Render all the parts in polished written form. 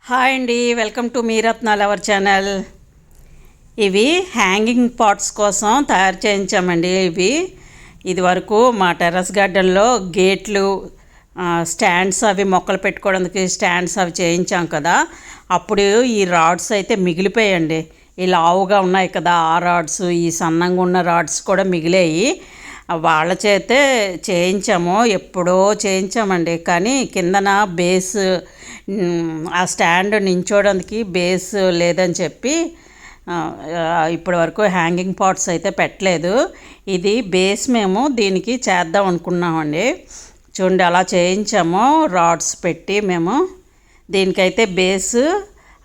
Hi అండి, welcome to me రత్నాలు our channel. ఇవి హ్యాంగింగ్ పాట్స్ కోసం తయారు చేయించామండి. ఇది వరకు మా టెర్రస్ గార్డెన్లో గేట్లు, స్టాండ్స్ అవి మొక్కలు పెట్టుకోవడానికి స్టాండ్స్ అవి చేయించాం కదా. అప్పుడు ఈ రాడ్స్ అయితే మిగిలిపోయాయండి. ఈ లావుగా ఉన్నాయి కదా ఆ రాడ్స్, ఈ సన్నంగా ఉన్న రాడ్స్ కూడా మిగిలాయి. వాళ్ళ చేతే చేయించాము, ఎప్పుడో చేయించామండి. కానీ కిందన బేస్, ఆ స్టాండ్ నించోడానికి బేస్ లేదని చెప్పి ఇప్పటి వరకు హ్యాంగింగ్ పాట్స్ అయితే పెట్టలేదు. ఇది బేస్ మేము దీనికి చేద్దాం అనుకున్నామండి. చూడండి అలా చేయించాము రాడ్స్ పెట్టి. మేము దీనికైతే బేస్,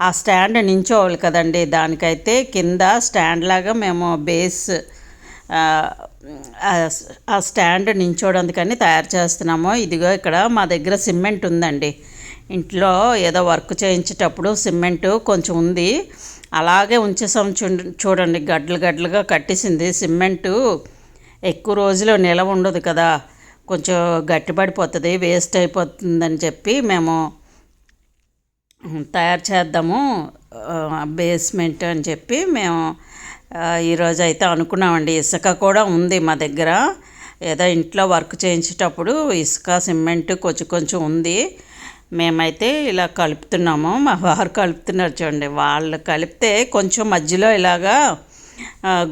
ఆ స్టాండ్ నించోవాలి కదండి, దానికైతే కింద స్టాండ్ లాగా మేము బేస్, ఆ స్టాండ్ నించోడానికని తయారు చేస్తున్నాము. ఇదిగో ఇక్కడ మా దగ్గర సిమెంట్ ఉందండి. ఇంట్లో ఏదో వర్క్ చేయించేటప్పుడు సిమెంటు కొంచెం ఉంది, అలాగే ఉంచేసాం. చూడండి గడ్డలు గడ్డలుగా కట్టేసింది. సిమెంటు ఎక్కువ రోజులు నిలవ ఉండదు కదా, కొంచెం గట్టిపడిపోతుంది, వేస్ట్ అయిపోతుందని చెప్పి మేము తయారు చేద్దాము బేస్మెంట్ అని చెప్పి మేము ఈరోజు అయితే అనుకున్నామండి. ఇసుక కూడా ఉంది మా దగ్గర. ఏదో ఇంట్లో వర్క్ చేయించేటప్పుడు ఇసుక సిమెంట్ కొంచెం ఉంది. మేమైతే ఇలా కలుపుతున్నాము. మా వారు కలుపుతున్నారు చూడండి. వాళ్ళు కలిపితే కొంచెం మధ్యలో ఇలాగా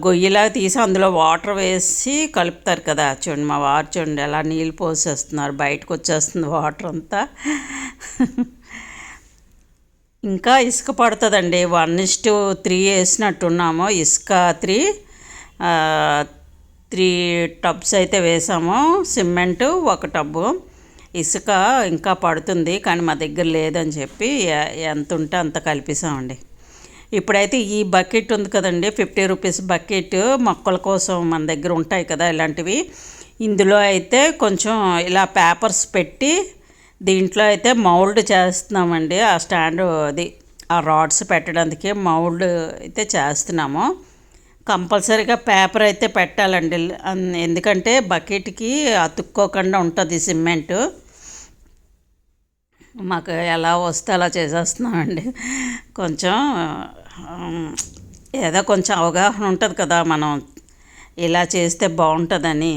గొయ్యిలా తీసి అందులో వాటర్ వేసి కలుపుతారు కదా. చూడండి మా వారు చూడండి ఎలా నీళ్ళు పోసేస్తున్నారు, బయటకు వచ్చేస్తుంది వాటర్ అంతా. ఇంకా ఇసుక పడుతుందండి. 1:3 వేసినట్టున్నాము. ఇసుక 3 టబ్స్ అయితే వేసాము. సిమెంటు 1 టబ్బు, ఇసుక ఇంకా పడుతుంది కానీ మా దగ్గర లేదని చెప్పి ఎంత ఉంటే అంత కలిపేసామండి. ఇప్పుడైతే ఈ బకెట్ ఉంది కదండి, 50 రూపీస్ బకెట్, మొక్కల కోసం మన దగ్గర ఉంటాయి కదా ఇలాంటివి. ఇందులో అయితే కొంచెం ఇలా పేపర్స్ పెట్టి దీంట్లో అయితే మౌల్డ్ చేస్తున్నామండి. ఆ స్టాండ్, అది ఆ రాడ్స్ పెట్టడానికి మౌల్డ్ అయితే చేస్తున్నాము. కంపల్సరీగా పేపర్ అయితే పెట్టాలండి, ఎందుకంటే బకెట్కి అతుక్కోకుండా ఉంటుంది సిమెంటు. మాకు ఎలా వస్తే అలా చేసేస్తున్నామండి. కొంచెం ఏదో కొంచెం అవగాహన ఉంటుంది కదా, మనం ఇలా చేస్తే బాగుంటుందని.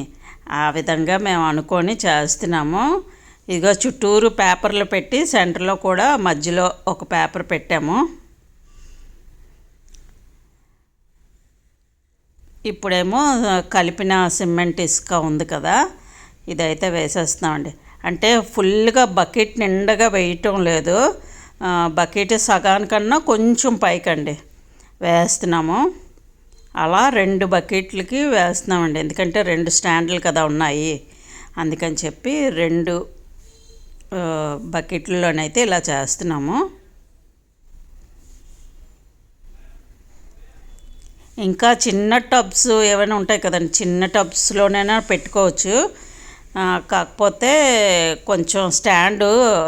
ఆ విధంగా మేము అనుకొని చేస్తున్నాము. ఇదిగో చుట్టూరు పేపర్లు పెట్టి సెంటర్లో కూడా మధ్యలో ఒక పేపర్ పెట్టాము. ఇప్పుడేమో కలిపిన సిమెంట్ ఇసుక ఉంది కదా, ఇదైతే వేసేస్తున్నామండి. అంటే ఫుల్గా బకెట్ నిండగా వేయటం లేదు, బకెట్ సగానికన్నా కొంచెం పైకండి వేస్తున్నాము. అలా 2 బకెట్లకి వేస్తున్నామండి, ఎందుకంటే 2 స్టాండ్లు కదా ఉన్నాయి, అందుకని చెప్పి 2 బకెట్లలోనైతే ఇలా చేస్తున్నాము. ఇంకా చిన్న టబ్స్ ఏమైనా ఉంటాయి కదండి, చిన్న టబ్స్లోనైనా పెట్టుకోవచ్చు. కాకపోతే కొంచెం స్టాండ్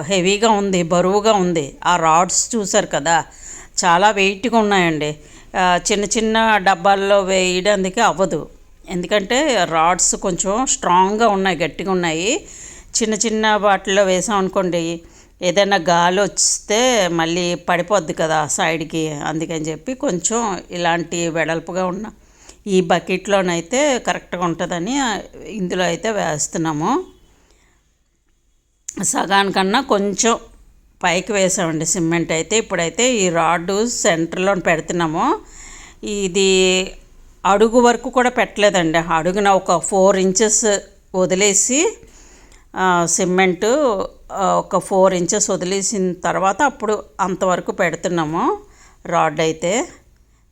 హెవీగా ఉంది, బరువుగా ఉంది. ఆ రాడ్స్ చూసారు కదా, చాలా వెయిట్గా ఉన్నాయండి. చిన్న చిన్న డబ్బాల్లో వేయడానికి అవ్వదు, ఎందుకంటే రాడ్స్ కొంచెం స్ట్రాంగ్గా ఉన్నాయి, గట్టిగా ఉన్నాయి. చిన్న చిన్న వాటిల్లో వేసాం అనుకోండి, ఏదైనా గాలి వస్తే మళ్ళీ పడిపోద్ది కదా సైడ్కి, అందుకని చెప్పి కొంచెం ఇలాంటి వెడల్పుగా ఉన్న ఈ బకెట్లోనైతే కరెక్ట్గా ఉంటుందని ఇందులో అయితే వేస్తున్నాము. సగానికన్నా కొంచెం పైకి వేసామండి సిమెంట్ అయితే. ఇప్పుడైతే ఈ రాడ్ సెంటర్లో పెడుతున్నాము. ఇది అడుగు వరకు కూడా పెట్టలేదండి, అడుగున ఒక 4 ఇంచెస్ వదిలేసి సిమెంటు ఒక 4 ఇంచెస్ వదిలేసిన తర్వాత అప్పుడు అంతవరకు పెడుతున్నాము రాడ్ అయితే.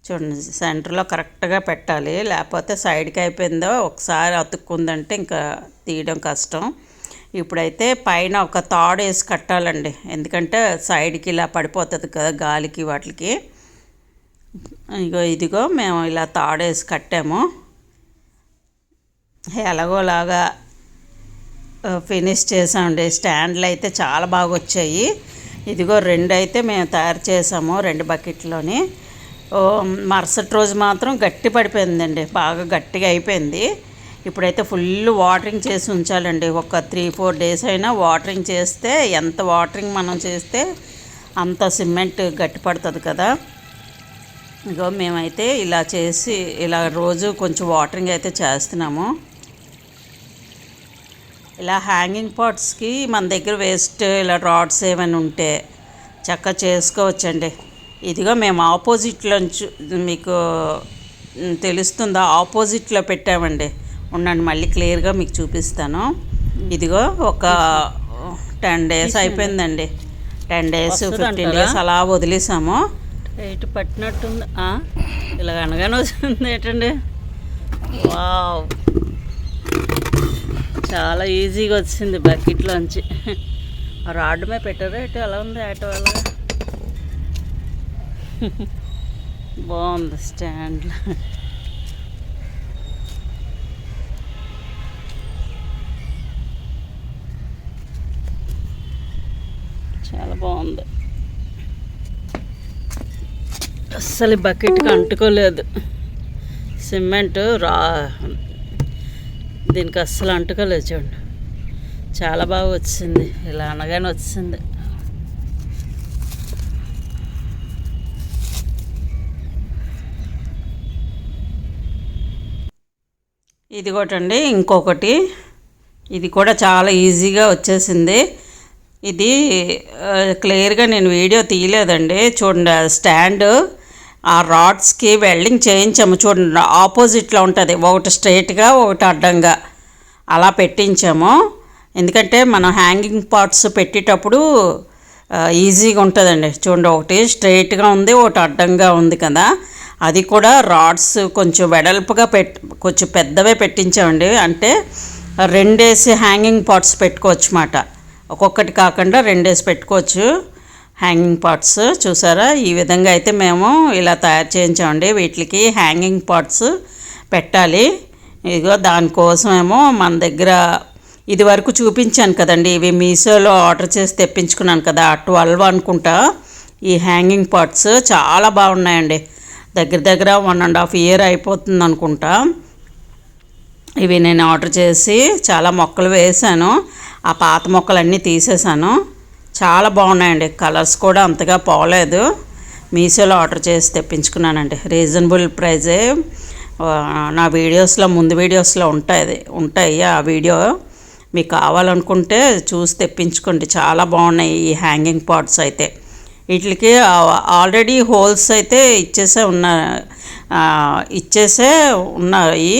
చూడండి సెంటర్లో కరెక్ట్గా పెట్టాలి, లేకపోతే సైడ్కి అయిపోయిందో ఒకసారి అతుక్కుందంటే ఇంకా తీయడం కష్టం. ఇప్పుడైతే పైన ఒక తాడు వేసి కట్టాలండి, ఎందుకంటే సైడ్కి ఇలా పడిపోతుంది కదా గాలికి వాటికి. ఇదిగో మేము ఇలా తాడు వేసి కట్టాము. ఎలాగోలాగా ఫినిష్ చేసామండి. స్టాండ్లు అయితే చాలా బాగా వచ్చాయి. ఇదిగో 2 అయితే మేము తయారు చేసాము, 2 బకెట్లోని. మరుసటి రోజు మాత్రం గట్టి పడిపోయిందండి, బాగా గట్టిగా అయిపోయింది. ఇప్పుడైతే ఫుల్ వాటరింగ్ చేసి ఉంచాలండి. ఒక 3-4 డేస్ అయినా వాటరింగ్ చేస్తే, ఎంత వాటరింగ్ మనం చేస్తే అంత సిమెంట్ గట్టి పడుతుంది కదా. ఇగో మేమైతే ఇలా చేసి ఇలా రోజు కొంచెం వాటరింగ్ అయితే చేస్తున్నాము. ఇలా హ్యాంగింగ్ పాట్స్కి మన దగ్గర వేస్ట్ ఇలా రాడ్స్ ఏమైనా ఉంటే చక్కగా చేసుకోవచ్చండి. ఇదిగో మేము ఆపోజిట్లో మీకు తెలుస్తుందా, ఆపోజిట్లో పెట్టామండి. ఉండండి మళ్ళీ క్లియర్గా మీకు చూపిస్తాను. ఇదిగో ఒక 10 days అయిపోయిందండి. 10 days 15 days అలా వదిలేసాము. ఎయిట్ పట్టినట్టుంది. ఇలా అనగానే వచ్చింది ఏంటండి. వావ్, చాలా ఈజీగా వచ్చింది బకెట్లోంచి. రాడ్ మీద పెట్టారు. ఎటు ఎలా ఉంది ఆటో అలా బాగుంది స్టాండ్లో. చాలా బాగుంది. అస్సలు బకెట్కి అంటుకోలేదు సిమెంట్. దీనికి అస్సలు అంటుకోలేదు. చూడండి చాలా బాగా వచ్చింది. ఇలా అనగానే వచ్చింది. ఇదిగోటండి ఇంకొకటి. ఇది కూడా చాలా ఈజీగా వచ్చేసింది. ఇది క్లియర్గా నేను వీడియో తీయలేదండి. చూడండి స్టాండ్ ఆ రాడ్స్కి వెల్డింగ్ చేయించాము. చూడండి ఆపోజిట్లో ఉంటుంది, ఒకటి స్ట్రైట్గా ఒకటి అడ్డంగా అలా పెట్టించాము. ఎందుకంటే మనం హ్యాంగింగ్ పార్ట్స్ పెట్టేటప్పుడు ఈజీగా ఉంటుందండి. చూడండి ఒకటి స్ట్రైట్గా ఉంది, ఒకటి అడ్డంగా ఉంది కదా. అది కూడా రాడ్స్ కొంచెం వెడల్పుగా కొంచెం పెద్దవే పెట్టించామండి. అంటే 2 హ్యాంగింగ్ పార్ట్స్ పెట్టుకోవచ్చు అన్నమాట. ఒక్కొక్కటి కాకుండా 2 పెట్టుకోవచ్చు హ్యాంగింగ్ పార్ట్స్. చూసారా, ఈ విధంగా అయితే మేము ఇలా తయారు చేయించామండి. వీటికి హ్యాంగింగ్ పార్ట్స్ పెట్టాలి. ఇదిగో దానికోసమేమో మన దగ్గర ఇది వరకు చూపించాను కదండి. ఇవి మీషోలో ఆర్డర్ చేసి తెప్పించుకున్నాను కదా, 12 అనుకుంటా ఈ హ్యాంగింగ్ పార్ట్స్. చాలా బాగున్నాయండి. దగ్గర 1.5 year అయిపోతుంది అనుకుంటా. ఇవి నేను ఆర్డర్ చేసి చాలా మొక్కలు వేసాను. ఆ పాత మొక్కలన్నీ తీసేసాను. చాలా బాగున్నాయండి. కలర్స్ కూడా అంతగా పోలేదు. మీషోలో ఆర్డర్ చేసి తెప్పించుకున్నానండి. రీజనబుల్ ప్రైజే. నా వీడియోస్లో ముందు వీడియోస్లో ఉంటాయి ఆ వీడియో. మీకు కావాలనుకుంటే చూసి తెప్పించుకోండి. చాలా బాగున్నాయి ఈ హ్యాంగింగ్ పాట్స్ అయితే. వీటికి ఆల్రెడీ హోల్స్ అయితే ఇచ్చేసే ఉన్నాయి.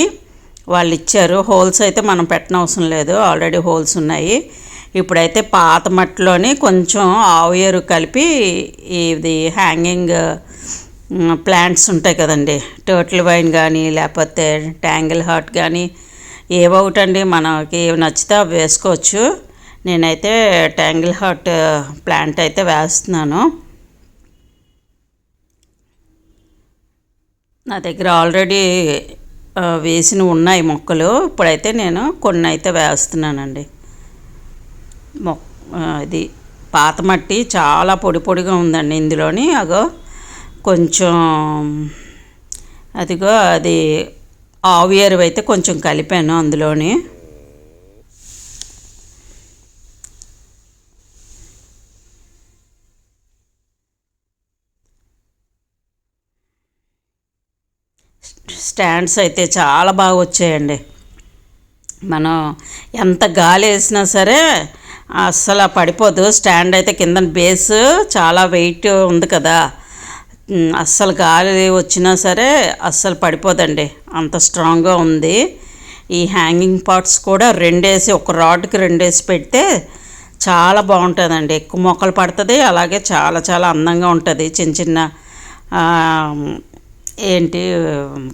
వాళ్ళు ఇచ్చారు హోల్స్ అయితే మనం పెట్టనవసరం లేదు. ఆల్రెడీ హోల్స్ ఉన్నాయి. ఇప్పుడైతే పాత మట్టిలోని కొంచెం ఆవు ఎరువు కలిపి ఇది హ్యాంగింగ్ ప్లాంట్స్ ఉంటాయి కదండి, టర్టిల్ వైన్ కానీ లేకపోతే ట్యాంగిల్ హార్ట్ కానీ ఏవో ఒకటండి మనకి నచ్చితే అవి వేసుకోవచ్చు. నేనైతే ట్యాంగిల్ హార్ట్ ప్లాంట్ అయితే వేస్తున్నాను. నా దగ్గర ఆల్రెడీ వేసిన ఉన్నాయి మొక్కలు. ఇప్పుడైతే నేను కొన్ని అయితే వేస్తున్నానండి. ఇది పాత మట్టి చాలా పొడిగా ఉందండి ఇందులోని. కొంచెం అది ఆవు ఎరువు అయితే కొంచెం కలిపాను అందులోని. స్టాండ్స్ అయితే చాలా బాగా వచ్చాయండి. మనం ఎంత గాలి వేసినా సరే అస్సలు పడిపోదు. స్టాండ్ అయితే కింద బేస్ చాలా వెయిట్ ఉంది కదా, అస్సలు గాలి వచ్చినా సరే అస్సలు పడిపోదండి, అంత స్ట్రాంగ్గా ఉంది. ఈ హ్యాంగింగ్ పార్ట్స్ కూడా 2 ఒక రాడ్కి 2 పెడితే చాలా బాగుంటుందండి. ఎక్కువ మొక్కలు పడుతుంది, అలాగే చాలా అందంగా ఉంటుంది. చిన్న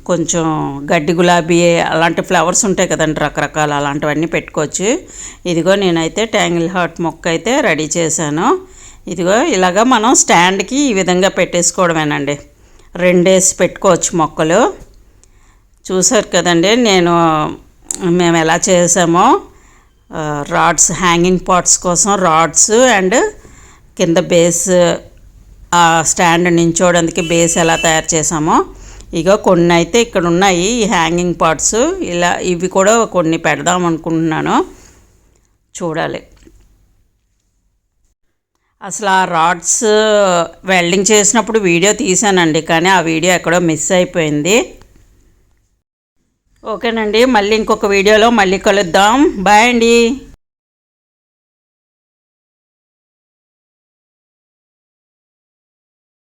కొంచెం గడ్డి గులాబీ అలాంటి ఫ్లవర్స్ ఉంటాయి కదండి, రకరకాల అలాంటివన్నీ పెట్టుకోవచ్చు. ఇదిగో నేనైతే ట్యాంగిల్ హార్ట్ మొక్క అయితే రెడీ చేశాను. ఇదిగో ఇలాగా మనం స్టాండ్కి ఈ విధంగా పెట్టేసుకోవడమేనండి. 2 పెట్టుకోవచ్చు మొక్కలు. చూసారు కదండి మేము ఎలా చేసామో. రాడ్స్ హ్యాంగింగ్ పాట్స్ కోసం రాడ్స్ అండ్ కింద బేస్ స్టాండ్ నించోడానికి బేస్ ఎలా తయారు చేసామో. కొన్ని అయితే ఇక్కడ ఉన్నాయి ఈ హ్యాంగింగ్ పాట్స్. ఇవి కూడా కొన్ని పెడదాం అనుకుంటున్నాను, చూడాలి. అసలు ఆ రాడ్స్ వెల్డింగ్ చేసినప్పుడు వీడియో తీసానండి, కానీ ఆ వీడియో ఎక్కడో మిస్ అయిపోయింది. ఓకేనండి, మళ్ళీ ఇంకొక వీడియోలో మళ్ళీ కలుద్దాం. బాయ్ అండి.